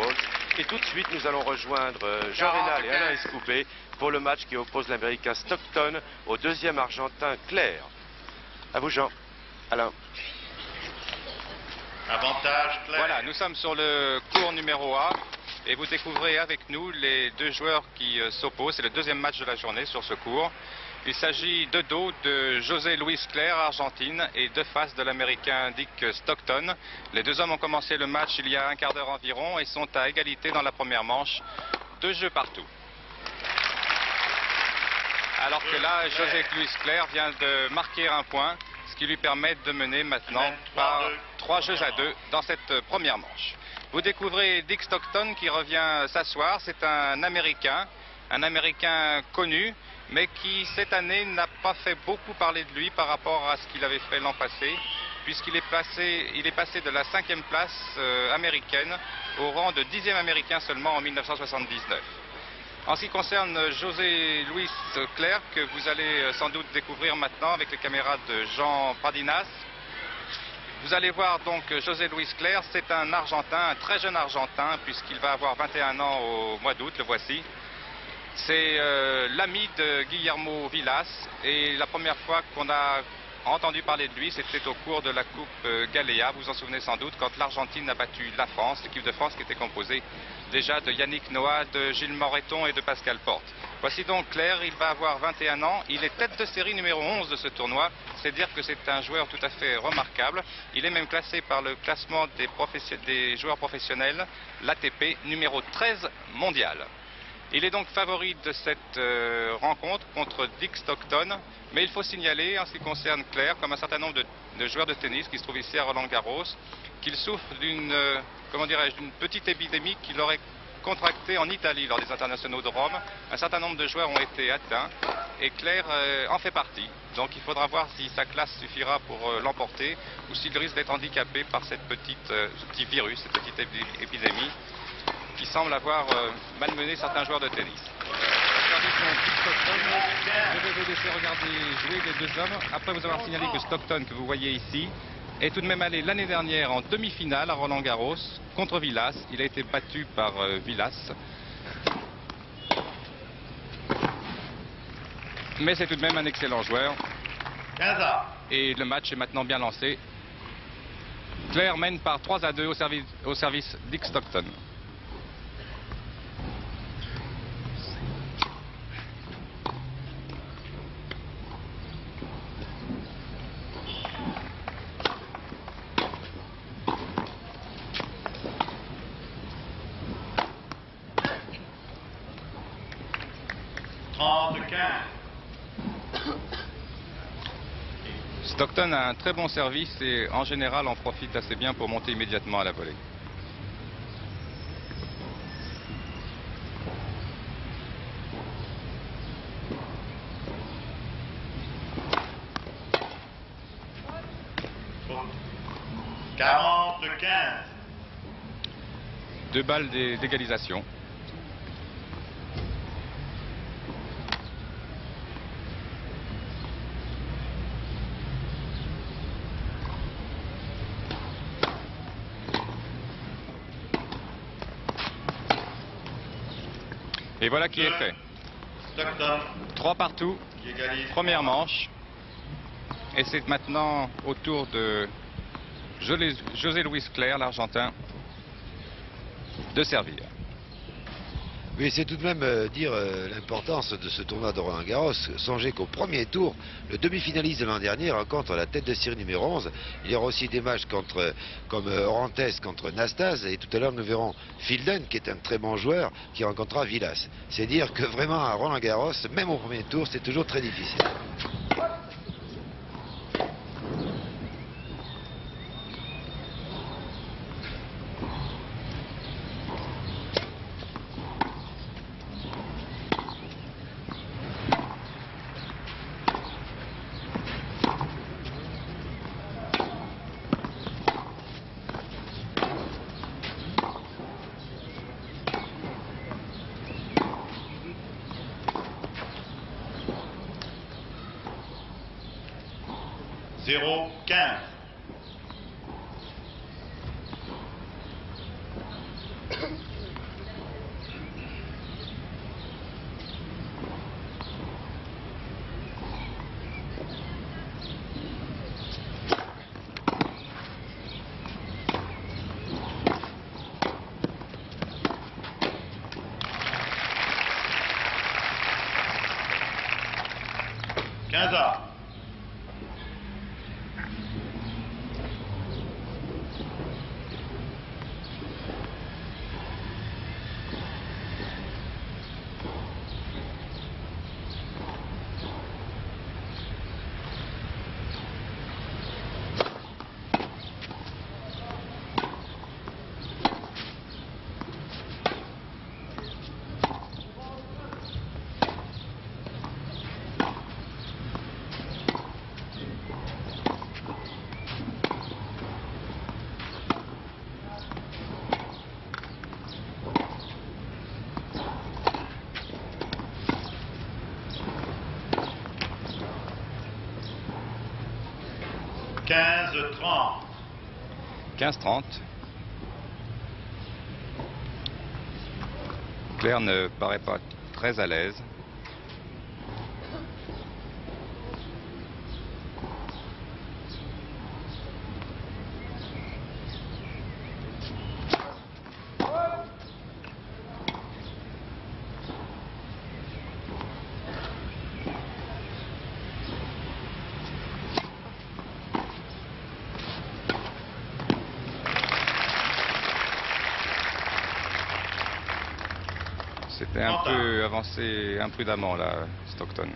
Walsh. Et tout de suite, nous allons rejoindre Jean Rénal et Alain Escoubet pour le match qui oppose l'Américain Stockton au deuxième Argentin Clair. À vous, Jean. Alain. Avantage Clair. Voilà, nous sommes sur le cours numéro A et vous découvrez avec nous les deux joueurs qui s'opposent. C'est le deuxième match de la journée sur ce cours. Il s'agit de dos de José Luis Clair, Argentine, et de face de l'Américain Dick Stockton. Les deux hommes ont commencé le match il y a un quart d'heure environ et sont à égalité dans la première manche, 2 jeux partout. Alors que là, José Luis Clair vient de marquer un point, ce qui lui permet de mener maintenant par 3 jeux à 2 dans cette première manche. Vous découvrez Dick Stockton qui revient s'asseoir. C'est un Américain connu, mais qui cette année n'a pas fait beaucoup parler de lui par rapport à ce qu'il avait fait l'an passé, puisqu'il est passé de la 5e place américaine au rang de 10e américain seulement en 1979. En ce qui concerne José Luis Clair, que vous allez sans doute découvrir maintenant avec les caméras de Jean Pradinas, vous allez voir donc José Luis Clair, c'est un Argentin, un très jeune Argentin, puisqu'il va avoir 21 ans au mois d'août, le voici. C'est l'ami de Guillermo Vilas, et la première fois qu'on a entendu parler de lui, c'était au cours de la Coupe Galéa, vous vous en souvenez sans doute, quand l'Argentine a battu la France, l'équipe de France qui était composée déjà de Yannick Noah, de Gilles Moreton et de Pascal Porte. Voici donc Clair, il va avoir 21 ans, il est tête de série numéro 11 de ce tournoi, c'est dire que c'est un joueur tout à fait remarquable. Il est même classé par le classement des joueurs professionnels, l'ATP, numéro 13 mondial. Il est donc favori de cette rencontre contre Dick Stockton, mais il faut signaler, en ce qui concerne Clair, comme un certain nombre de joueurs de tennis qui se trouvent ici à Roland-Garros, qu'il souffre d'une petite épidémie qu'il aurait contractée en Italie lors des internationaux de Rome. Un certain nombre de joueurs ont été atteints et Clair en fait partie. Donc il faudra voir si sa classe suffira pour l'emporter ou s'il risque d'être handicapé par ce petit virus, cette petite épidémie qui semble avoir malmené certains joueurs de tennis. Je vais vous laisser regarder jouer les deux hommes. Après vous avoir signalé que Stockton, que vous voyez ici, est tout de même allé l'année dernière en demi-finale à Roland-Garros contre Vilas. Il a été battu par Vilas. Mais c'est tout de même un excellent joueur. Et le match est maintenant bien lancé. Clair mène par 3 à 2 au service Dick Stockton. Stockton a un très bon service et en général en profite assez bien pour monter immédiatement à la volée. Deux balles d'égalisation. Et voilà qui est fait. 3 partout, première manche. Et c'est maintenant au tour de José Luis Clair, l'Argentin, de servir. Oui, c'est tout de même dire l'importance de ce tournoi de Roland-Garros. Songez qu'au premier tour, le demi-finaliste de l'an dernier rencontre la tête de série numéro 11. Il y aura aussi des matchs comme Orantes contre Nastase. Et tout à l'heure, nous verrons Filden, qui est un très bon joueur, qui rencontrera Vilas. C'est dire que vraiment à Roland-Garros, même au premier tour, c'est toujours très difficile. 15 ans. Quinze 30. 15-30. Claire ne paraît pas très à l'aise. C'était un peu avancé imprudemment là, Stockton.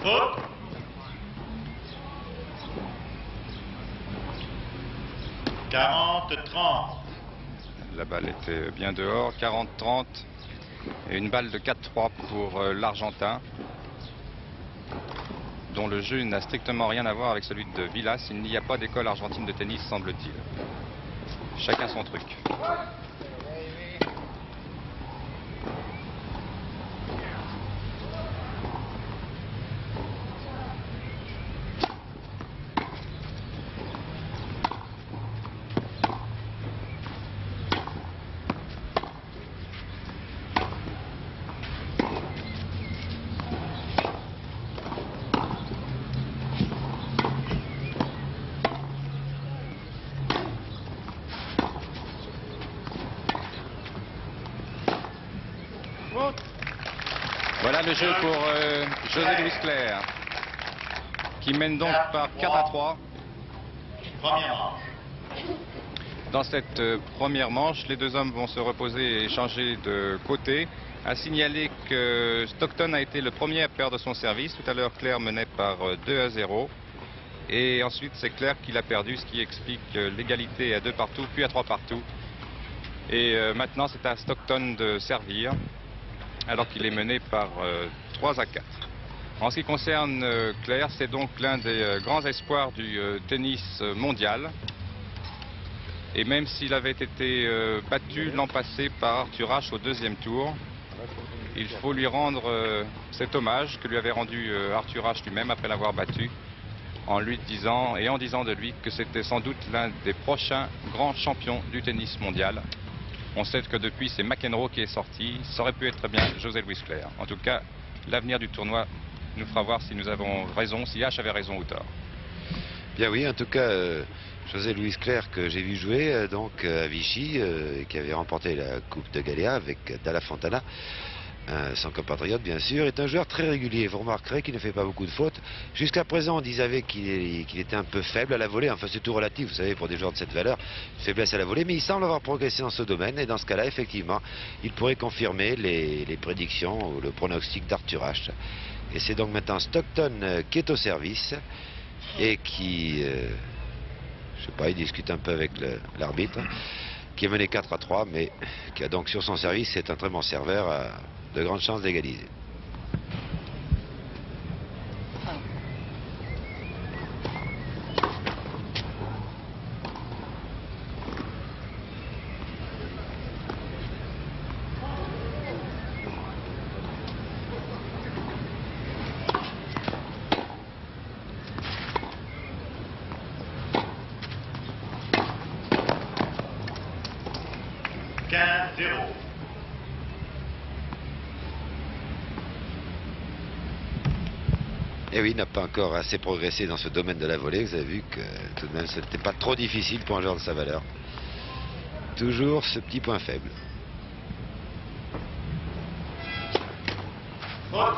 Hop. 40-30. La balle était bien dehors, 40-30. Et une balle de 4-3 pour l'Argentin, dont le jeu n'a strictement rien à voir avec celui de Vilas. Il n'y a pas d'école argentine de tennis, semble-t-il. Chacun son truc. Voilà le jeu pour José Luis Clerc, qui mène donc par 4-3. Première manche. Dans cette première manche, les deux hommes vont se reposer et changer de côté. À signaler que Stockton a été le premier à perdre son service. Tout à l'heure, Clerc menait par 2-0. Et ensuite, c'est Clerc qui l'a perdu, ce qui explique l'égalité à 2 partout, puis à 3 partout. Et maintenant, c'est à Stockton de servir, alors qu'il est mené par 3-4. En ce qui concerne Clerc, c'est donc l'un des grands espoirs du tennis mondial. Et même s'il avait été battu l'an passé par Arthur Ashe au 2e tour, il faut lui rendre cet hommage que lui avait rendu Arthur Ashe lui-même après l'avoir battu, en lui disant et en disant de lui que c'était sans doute l'un des prochains grands champions du tennis mondial. On sait que depuis, c'est McEnroe qui est sorti. Ça aurait pu être très bien José Luis Clerc. En tout cas, l'avenir du tournoi nous fera voir si nous avons raison, si H avait raison ou tort. Bien oui, en tout cas, José Luis Clerc, que j'ai vu jouer donc à Vichy, qui avait remporté la Coupe de Galéa avec Dalla Fontana, son compatriote bien sûr, est un joueur très régulier. Vous remarquerez qu'il ne fait pas beaucoup de fautes. Jusqu'à présent, on disait qu'il était un peu faible à la volée. Enfin, c'est tout relatif, vous savez, pour des joueurs de cette valeur, faiblesse à la volée. Mais il semble avoir progressé dans ce domaine. Et dans ce cas-là, effectivement, il pourrait confirmer les prédictions ou le pronostic d'Arthur Ashe. Et c'est donc maintenant Stockton qui est au service et qui, je sais pas, il discute un peu avec l'arbitre, qui est mené 4-3, mais qui a donc sur son service, c'est un très bon serveur, de grandes chances d'égaliser. 15-0. Et oui, il n'a pas encore assez progressé dans ce domaine de la volée. Vous avez vu que tout de même, ce n'était pas trop difficile pour un joueur de sa valeur. Toujours ce petit point faible. Faute.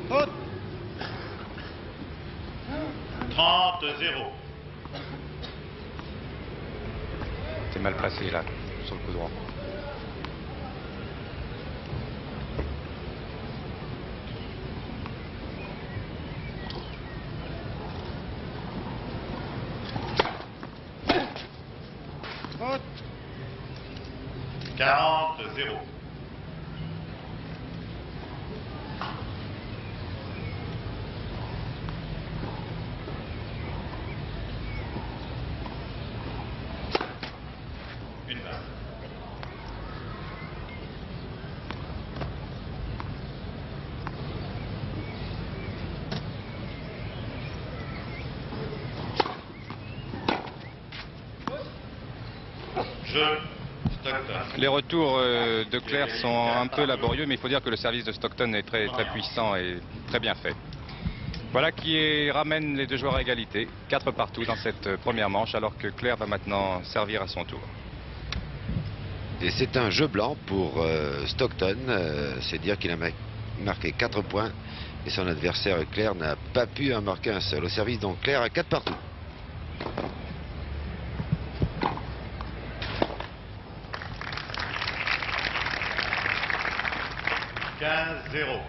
Faute. 30-0. C'est mal placé là, sur le coup droit. Faute. 40-0. Une balle. Jeu. Stockton. Les retours de Claire sont un peu laborieux, mais il faut dire que le service de Stockton est très puissant et très bien fait. Voilà qui ramène les deux joueurs à égalité, 4 partout dans cette première manche, alors que Claire va maintenant servir à son tour. Et c'est un jeu blanc pour Stockton. C'est dire qu'il a marqué 4 points. Et son adversaire Claire n'a pas pu en marquer un seul. Au service donc Claire à 4 partout. « 15-0.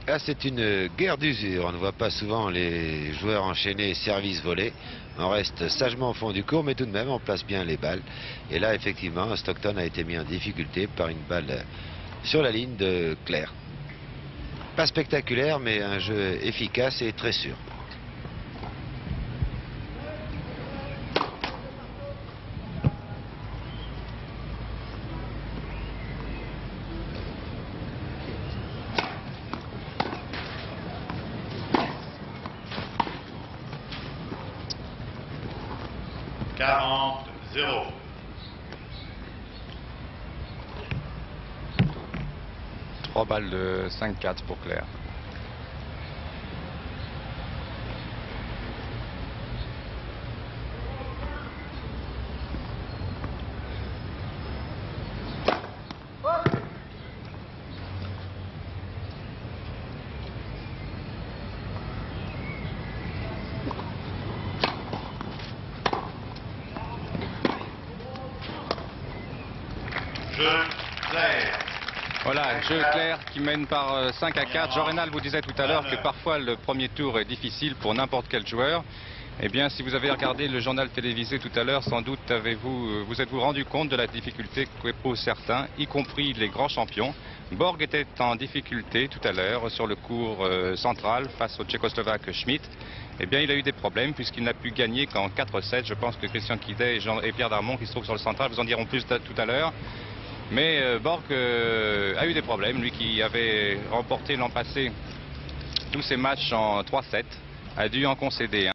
Là, c'est une guerre d'usure. On ne voit pas souvent les joueurs enchaîner service volé. On reste sagement au fond du court, mais tout de même, on place bien les balles. Et là, effectivement, Stockton a été mis en difficulté par une balle sur la ligne de Claire. Pas spectaculaire, mais un jeu efficace et très sûr. « 40-0. 3 balles de 5-4 pour Claire. Jeu clair. Voilà, jeu clair qui mène par 5-4. Jean Rénal vous disait tout à l'heure que parfois le premier tour est difficile pour n'importe quel joueur. Eh bien, si vous avez regardé le journal télévisé tout à l'heure, sans doute vous êtes-vous rendu compte de la difficulté que posent certains, y compris les grands champions. Borg était en difficulté tout à l'heure sur le court central face au Tchécoslovaque Schmidt. Eh bien, il a eu des problèmes puisqu'il n'a pu gagner qu'en 4-7. Je pense que Christian Quidet et Pierre Darmon, qui se trouvent sur le central, vous en diront plus tout à l'heure. Mais Borg a eu des problèmes, lui qui avait remporté l'an passé tous ses matchs en 3-7. a dû en concéder un.